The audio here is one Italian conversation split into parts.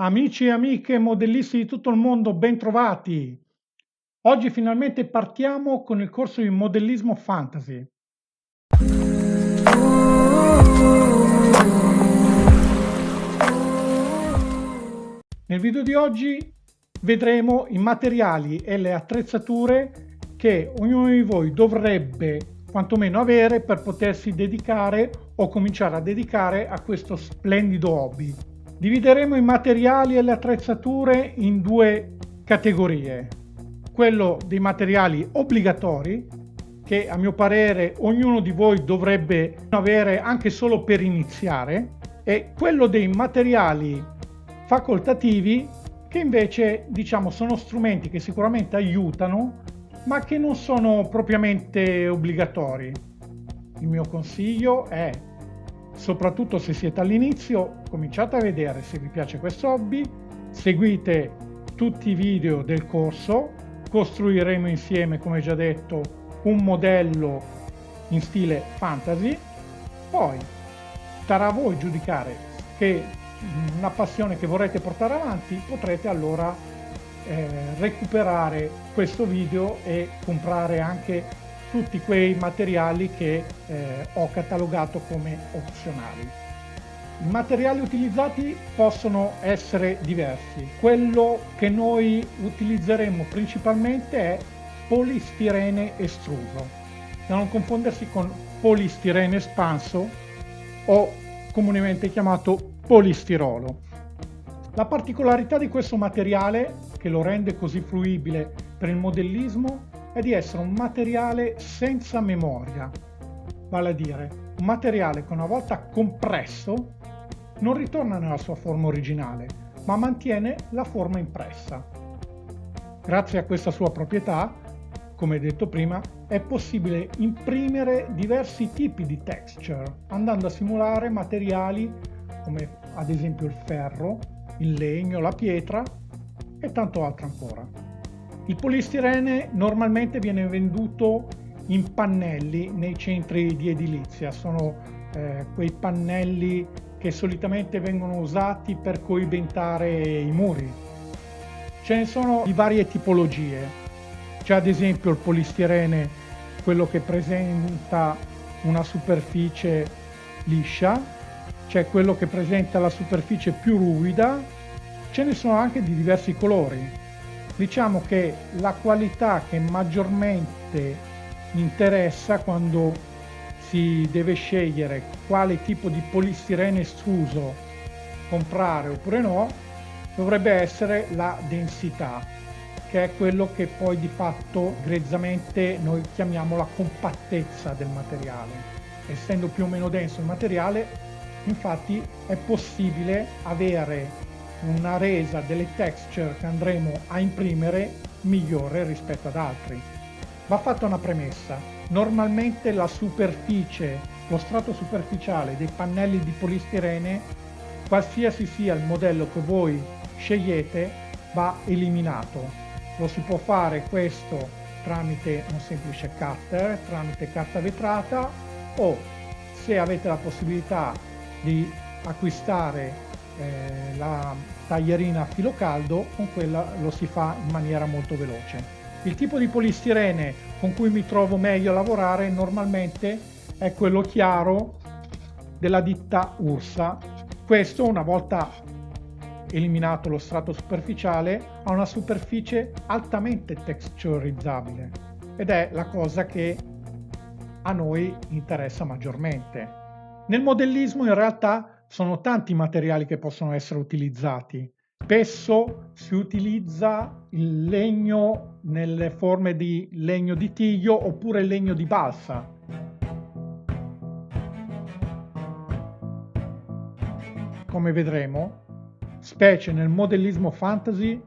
Amici e amiche modellisti di tutto il mondo, bentrovati! Oggi finalmente partiamo con il corso di modellismo fantasy. Nel video di oggi vedremo i materiali e le attrezzature che ognuno di voi dovrebbe quantomeno avere per potersi dedicare o cominciare a dedicare a questo splendido hobby. Divideremo i materiali e le attrezzature in due categorie: quello dei materiali obbligatori, che a mio parere ognuno di voi dovrebbe avere anche solo per iniziare, e quello dei materiali facoltativi, che invece sono strumenti che sicuramente aiutano ma che non sono propriamente obbligatori. Il mio consiglio è, soprattutto se siete all'inizio, cominciate a vedere se vi piace questo hobby, seguite tutti i video del corso, costruiremo insieme, come già detto, un modello in stile fantasy, poi starà a voi giudicare che una passione che vorrete portare avanti, potrete allora recuperare questo video e comprare anche tutti quei materiali che ho catalogato come opzionali. I materiali utilizzati possono essere diversi. Quello che noi utilizzeremo principalmente è polistirene estruso, da non confondersi con polistirene espanso o comunemente chiamato polistirolo. La particolarità di questo materiale, che lo rende così fruibile per il modellismo, è di essere un materiale senza memoria, vale a dire un materiale che una volta compresso non ritorna nella sua forma originale, ma mantiene la forma impressa. Grazie a questa sua proprietà, come detto prima, è possibile imprimere diversi tipi di texture, andando a simulare materiali come ad esempio il ferro, il legno, la pietra e tanto altro ancora. Il polistirene normalmente viene venduto in pannelli nei centri di edilizia, sono quei pannelli che solitamente vengono usati per coibentare i muri. Ce ne sono di varie tipologie, c'è ad esempio il polistirene, quello che presenta una superficie liscia, c'è quello che presenta la superficie più ruvida, ce ne sono anche di diversi colori. Diciamo che la qualità che maggiormente interessa quando si deve scegliere quale tipo di polistirene estruso comprare oppure no, dovrebbe essere la densità, che è quello che poi di fatto grezzamente noi chiamiamo la compattezza del materiale. Essendo più o meno denso il materiale, infatti è possibile avere una resa delle texture che andremo a imprimere migliore rispetto ad altri. Va fatta una premessa: normalmente la superficie, lo strato superficiale dei pannelli di polistirene, qualsiasi sia il modello che voi scegliete, va eliminato. Lo si può fare questo tramite un semplice cutter, tramite carta vetrata, o se avete la possibilità di acquistare la taglierina a filo caldo, con quella lo si fa in maniera molto veloce. Il tipo di polistirene con cui mi trovo meglio a lavorare normalmente è quello chiaro della ditta Ursa. Questo, una volta eliminato lo strato superficiale, ha una superficie altamente texturizzabile ed è la cosa che a noi interessa maggiormente. Nel modellismo in realtà sono tanti materiali che possono essere utilizzati. Spesso si utilizza il legno nelle forme di legno di tiglio oppure legno di balsa. Come vedremo, specie nel modellismo fantasy,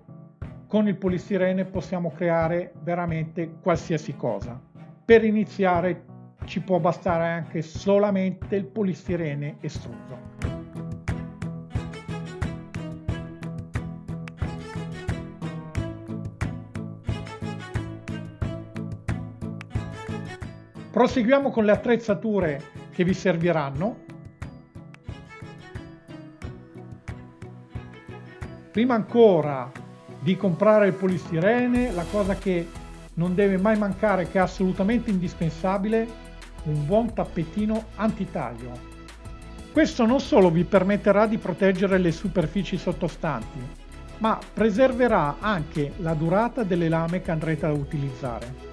con il polistirene possiamo creare veramente qualsiasi cosa. Per iniziare ci può bastare anche solamente il polistirene estruso. Proseguiamo con le attrezzature che vi serviranno. Prima ancora di comprare il polistirene, la cosa che non deve mai mancare, che è assolutamente indispensabile, un buon tappetino antitaglio. Questo non solo vi permetterà di proteggere le superfici sottostanti, ma preserverà anche la durata delle lame che andrete a utilizzare.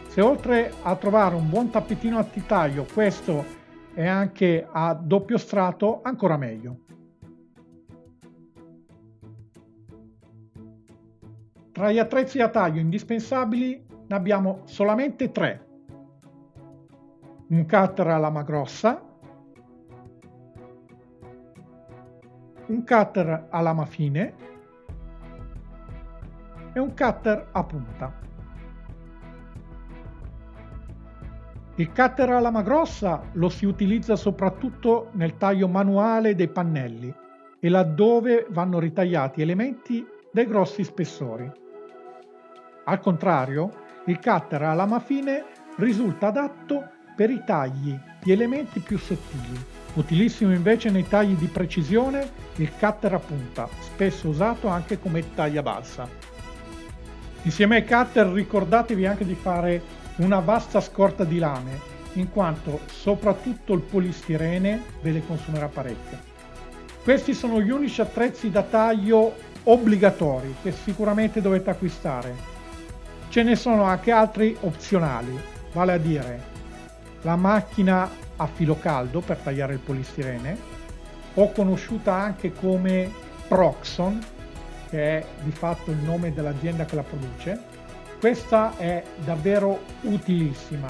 Se oltre a trovare un buon tappetino antitaglio, questo è anche a doppio strato, ancora meglio. Tra gli attrezzi a taglio indispensabili ne abbiamo solamente 3. Un cutter a lama grossa, un cutter a lama fine e un cutter a punta. Il cutter a lama grossa lo si utilizza soprattutto nel taglio manuale dei pannelli e laddove vanno ritagliati elementi dai grossi spessori. Al contrario, il cutter a lama fine risulta adatto per i tagli di elementi più sottili. Utilissimo invece nei tagli di precisione il cutter a punta, spesso usato anche come tagliabalsa. Insieme ai cutter ricordatevi anche di fare una vasta scorta di lame, in quanto soprattutto il polistirene ve le consumerà parecchio. Questi sono gli unici attrezzi da taglio obbligatori che sicuramente dovete acquistare. Ce ne sono anche altri opzionali, vale a dire la macchina a filo caldo per tagliare il polistirene, o conosciuta anche come Proxxon, che è di fatto il nome dell'azienda che la produce. Questa è davvero utilissima.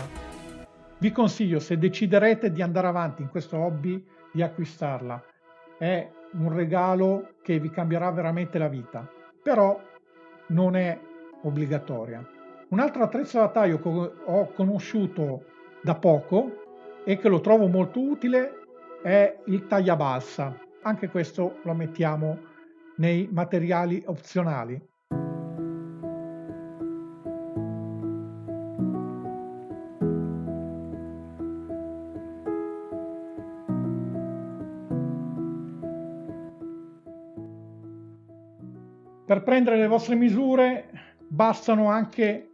Vi consiglio, se deciderete di andare avanti in questo hobby, di acquistarla. È un regalo che vi cambierà veramente la vita, però non è obbligatoria. Un altro attrezzo da taglio che ho conosciuto da poco e che lo trovo molto utile è il tagliabalsa. Anche questo lo mettiamo nei materiali opzionali. Per prendere le vostre misure bastano anche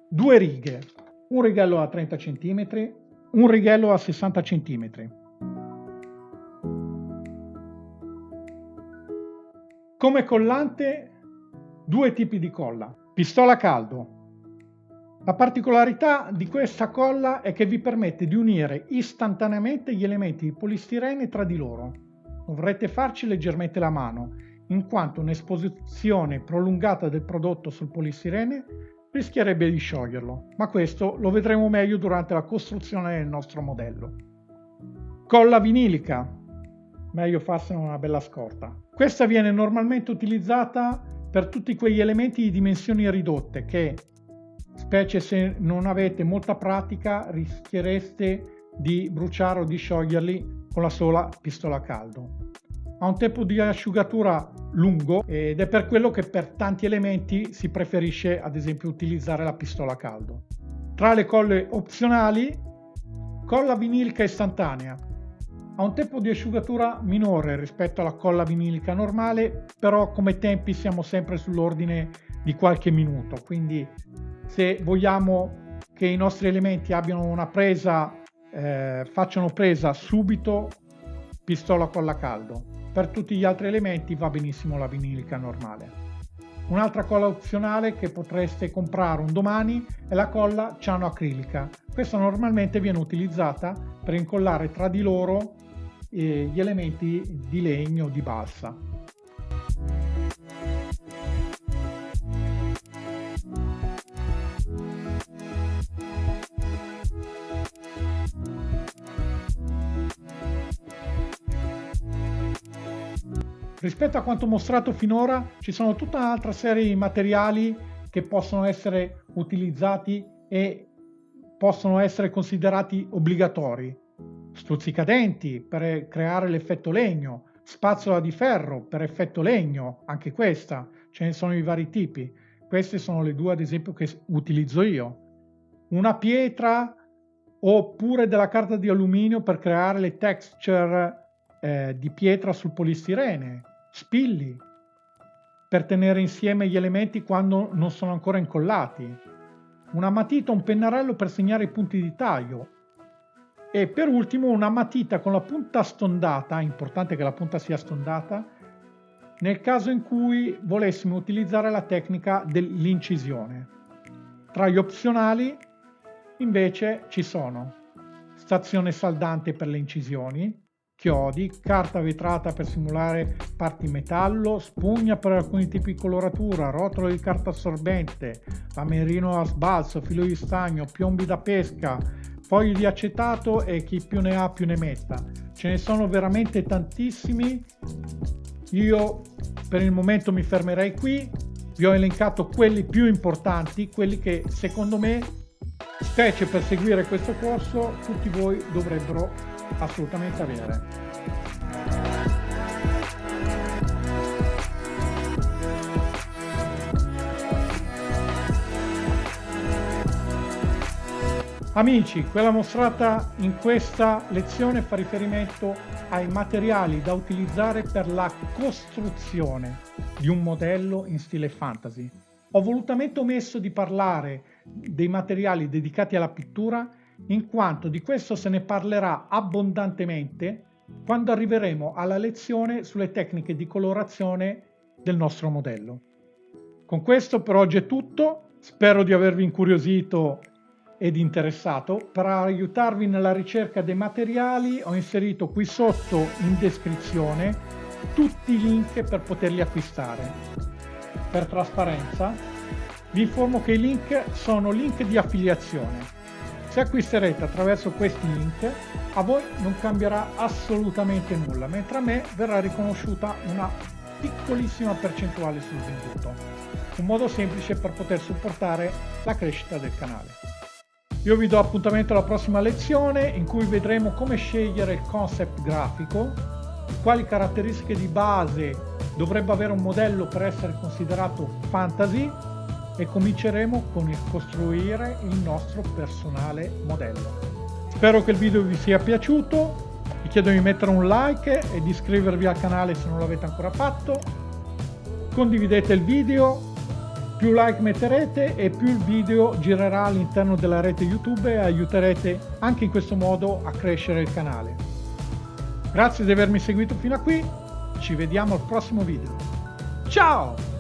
2 righe, un righello a 30 cm, un righello a 60 cm. Come collante, 2 tipi di colla. Pistola a caldo. La particolarità di questa colla è che vi permette di unire istantaneamente gli elementi di polistirene tra di loro. Dovrete farci leggermente la mano, in quanto un'esposizione prolungata del prodotto sul polistirene rischierebbe di scioglierlo, ma questo lo vedremo meglio durante la costruzione del nostro modello. Colla vinilica, meglio farsene una bella scorta. Questa viene normalmente utilizzata per tutti quegli elementi di dimensioni ridotte che, specie se non avete molta pratica, rischiereste di bruciare o di scioglierli con la sola pistola a caldo. Ha un tempo di asciugatura lungo ed è per quello che per tanti elementi si preferisce ad esempio utilizzare la pistola a caldo. Tra le colle opzionali, colla vinilica istantanea. Ha un tempo di asciugatura minore rispetto alla colla vinilica normale, però come tempi siamo sempre sull'ordine di qualche minuto, quindi se vogliamo che i nostri elementi abbiano una presa, facciano presa subito, pistola a colla a caldo. Per tutti gli altri elementi va benissimo la vinilica normale. Un'altra colla opzionale che potreste comprare un domani è la colla cianoacrilica. Questa normalmente viene utilizzata per incollare tra di loro gli elementi di legno o di balsa. Rispetto a quanto mostrato finora, ci sono tutta un'altra serie di materiali che possono essere utilizzati e possono essere considerati obbligatori. Stuzzicadenti per creare l'effetto legno, spazzola di ferro per effetto legno, anche questa, ce ne sono di vari tipi. Queste sono le 2 ad esempio che utilizzo io. Una pietra oppure della carta di alluminio per creare le texture di pietra sul polistirene. Spilli, per tenere insieme gli elementi quando non sono ancora incollati, una matita o un pennarello per segnare i punti di taglio e per ultimo una matita con la punta stondata, è importante che la punta sia stondata, nel caso in cui volessimo utilizzare la tecnica dell'incisione. Tra gli opzionali invece ci sono stazione saldante per le incisioni, chiodi, carta vetrata per simulare parti in metallo, spugna per alcuni tipi di coloratura, rotolo di carta assorbente, lamerino a sbalzo, filo di stagno, piombi da pesca, fogli di acetato e chi più ne ha più ne metta. Ce ne sono veramente tantissimi. Io per il momento mi fermerei qui. Vi ho elencato quelli più importanti, quelli che secondo me, specie per seguire questo corso, tutti voi dovrebbero assolutamente avere. Amici, quella mostrata in questa lezione fa riferimento ai materiali da utilizzare per la costruzione di un modello in stile fantasy. Ho volutamente omesso di parlare dei materiali dedicati alla pittura, in quanto di questo se ne parlerà abbondantemente quando arriveremo alla lezione sulle tecniche di colorazione del nostro modello. Con questo per oggi è tutto, spero di avervi incuriosito ed interessato. Per aiutarvi nella ricerca dei materiali ho inserito qui sotto in descrizione tutti i link per poterli acquistare. Per trasparenza vi informo che i link sono link di affiliazione. Se acquisterete attraverso questi link a voi non cambierà assolutamente nulla, mentre a me verrà riconosciuta una piccolissima percentuale sul venduto. Un modo semplice per poter supportare la crescita del canale. Io vi do appuntamento alla prossima lezione in cui vedremo come scegliere il concept grafico, quali caratteristiche di base dovrebbe avere un modello per essere considerato fantasy e cominceremo con il costruire il nostro personale modello. Spero che il video vi sia piaciuto, vi chiedo di mettere un like e di iscrivervi al canale se non l'avete ancora fatto, condividete il video. Più like metterete e più il video girerà all'interno della rete YouTube e aiuterete anche in questo modo a crescere il canale. Grazie di avermi seguito fino a qui, ci vediamo al prossimo video. Ciao!